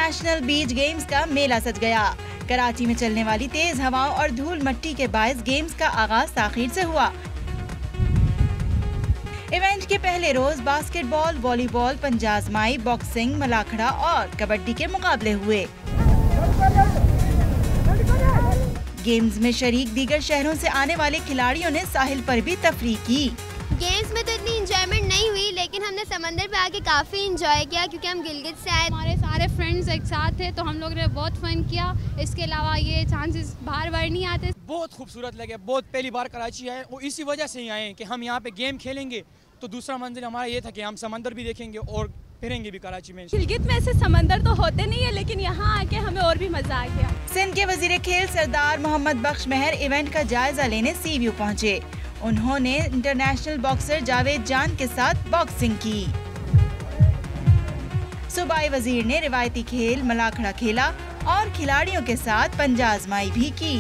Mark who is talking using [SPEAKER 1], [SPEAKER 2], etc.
[SPEAKER 1] International beach games का मेला सज गया। कराची में चलने वाली तेज हवाओं और धूल मट्टी के बायस गेम्स का आगाज ताखीर से हुआ। इवेंट के पहले रोज बास्केटबॉल, वॉलीबॉल, पंजाजमाई, बॉक्सिंग, मलाखड़ा और कबड्डी के मुकाबले हुए। गेम्स में शरीक दीगर शहरों से आने वाले खिलाड़ियों ने साहिल पर भी तफरीह की।
[SPEAKER 2] गेम्स में तो इतनी इंजॉयमेंट नहीं हुई, लेकिन हमने समंदर पे आके काफ़ी इंजॉय किया क्योंकि हम गिलगित से आए।
[SPEAKER 3] हमारे सारे फ्रेंड्स एक साथ थे तो हम लोग ने बहुत फन किया। इसके अलावा ये चांसेस बार बार नहीं आते।
[SPEAKER 4] बहुत खूबसूरत लगे, बहुत पहली बार कराची आए और इसी वजह से ही आए कि हम यहाँ पे गेम खेलेंगे तो दूसरा मंजिल हमारा ये था कि हम समंदर भी देखेंगे और फिरेंगे भी कराची में।
[SPEAKER 3] गिलगित में ऐसे समंदर तो होते नहीं है, लेकिन यहाँ आके हमें और भी मजा आ गया।
[SPEAKER 1] सिंध के वजीर खेल सरदार मोहम्मद बख्श महर इवेंट का जायजा लेने सी व्यू पहुँचे। उन्होंने इंटरनेशनल बॉक्सर जावेद जान के साथ बॉक्सिंग की। सूबाई वजीर ने रिवायती खेल मलाखड़ा खेला और खिलाड़ियों के साथ पंजाजमाई भी की।